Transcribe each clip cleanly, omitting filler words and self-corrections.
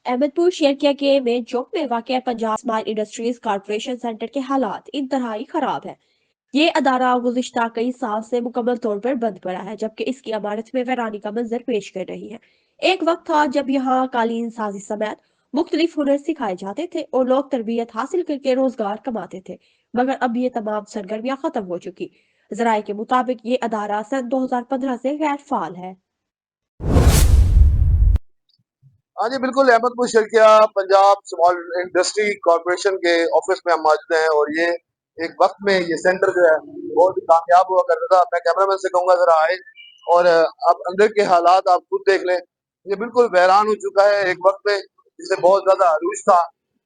अहमदपुर शेरकिया के मेन चौक में वाक़ Punjab smile industries corporation centre के हालात इंतहाई खराब है। ये अदारा गुज़िश्ता कई साल से मुकम्मल तौर पर बंद पड़ा है, जबकि इसकी इमारत में वैरानी का मंजर पेश कर रही है। एक वक्त था जब यहाँ कालीन साजी समेत मुख्तलिफ हुनर सिखाए जाते थे और लोग तरबियत हासिल करके रोजगार कमाते थे, मगर अब ये तमाम सरगर्मियां खत्म हो चुकी। जराये के मुताबिक ये अदारा सन 2015 से गैर फाल है। हाँ जी बिल्कुल, Ahmedpur Sharqia Punjab small industry corporation के ऑफिस में हम मौजूद हैं और ये एक वक्त में ये सेंटर जो है बहुत ही कामयाब हुआ करता था। मैं कैमरामैन से कहूंगा जरा आए और अब अंदर के हालात आप खुद देख लें। ये बिल्कुल वैरान हो चुका है। एक वक्त में जिसे बहुत ज्यादा अरूज था,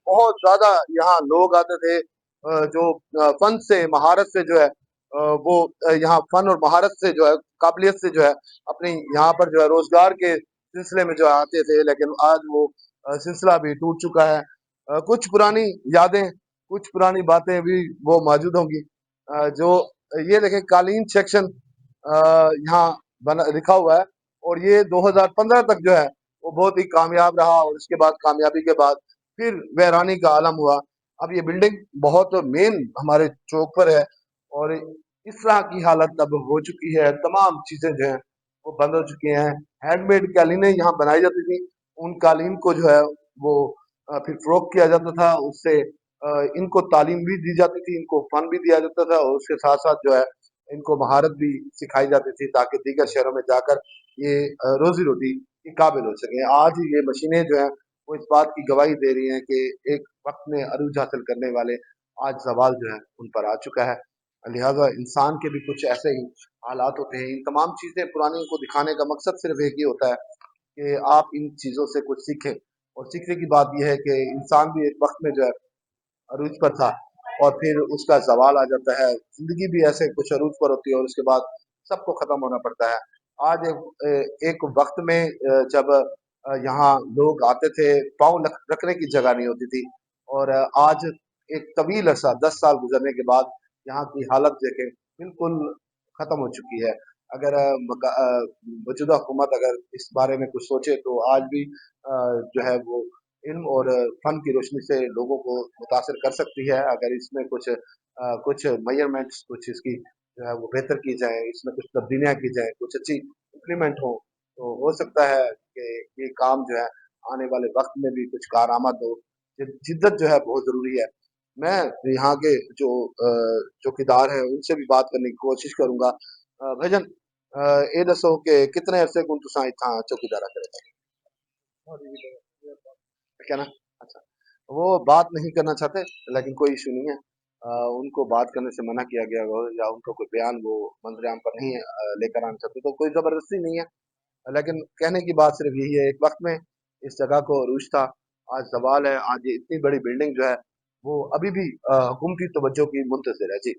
बहुत ज्यादा यहाँ लोग आते थे जो फन से महारत से जो है वो यहाँ फन और महारत से जो है काबिलियत से जो है अपनी यहाँ पर जो है रोजगार के सिलसिले में जो आते थे, लेकिन आज वो सिलसिला भी टूट चुका है। कुछ पुरानी यादें, कुछ पुरानी बातें भी वो मौजूद होंगी। जो ये देखें कालीन सेक्शन यहाँ बना लिखा हुआ है और ये 2015 तक जो है वो बहुत ही कामयाब रहा और उसके बाद कामयाबी के बाद फिर वैरानी का आलम हुआ। अब ये बिल्डिंग बहुत मेन हमारे चौक पर है और इस तरह की हालत अब हो चुकी है। तमाम चीजें जो है वो बंद हो चुकी हैं। हैंडमेड कालीनें यहाँ बनाई जाती थी, उन कालीन को जो है वो फिर फरोख्त किया जाता था। उससे इनको तालीम भी दी जाती थी, इनको फन भी दिया जाता था और उसके साथ साथ जो है इनको महारत भी सिखाई जाती थी ताकि दीगर शहरों में जाकर ये रोजी रोटी के काबिल हो सके। आज ये मशीनें जो है वो इस बात की गवाही दे रही हैं कि एक वक्त में अरूज हासिल करने वाले आज जवाल जो है उन पर आ चुका है। लिहाजा इंसान के भी कुछ ऐसे ही हालात होते हैं। इन तमाम चीजें पुरानी को दिखाने का मकसद सिर्फ एक ही होता है कि आप इन चीजों से कुछ सीखें। और सीखने की बात यह है कि इंसान भी एक वक्त में जो है अरूज पर था और फिर उसका ज़वाल आ जाता है। ज़िंदगी भी ऐसे कुछ अरूज पर होती है और उसके बाद सबको ख़त्म होना पड़ता है। आज एक वक्त में जब यहाँ लोग आते थे, पाँव रखने की जगह नहीं होती थी और आज एक तवील अरसा 10 साल गुजरने के बाद यहाँ की हालत देखें बिल्कुल ख़त्म हो चुकी है। अगर मौजूदा हुकूमत अगर इस बारे में कुछ सोचे तो आज भी जो है वो इल्म और फन की रोशनी से लोगों को मुतासर कर सकती है। अगर इसमें कुछ मेजरमेंट्स कुछ इसकी जो है वो बेहतर की जाए, इसमें कुछ तब्दीलियाँ की जाए, कुछ अच्छी इम्प्लीमेंट हो, तो हो सकता है कि ये काम जो है आने वाले वक्त में भी कुछ कारआमद हो। जिद्दत जो है बहुत ज़रूरी है। मैं यहाँ के जो चौकीदार हैं उनसे भी बात करने की कोशिश करूँगा। भाईजान ये दसो कि कितने अरसे को तुसां इत्थां चौकीदारा करे थे? क्या ना? अच्छा, वो बात नहीं करना चाहते, लेकिन कोई इशू नहीं है। उनको बात करने से मना किया गया हो या उनको कोई बयान वो मंजरेआम पर नहीं लेकर आना चाहते तो कोई ज़बरदस्ती नहीं है। लेकिन कहने की बात सिर्फ यही है, एक वक्त में इस जगह को अरूज था, आज ज़वाल है। आज ये इतनी बड़ी बिल्डिंग जो है वो अभी भी हुकूमती तवज्जो की मुंतज़िर है। जी।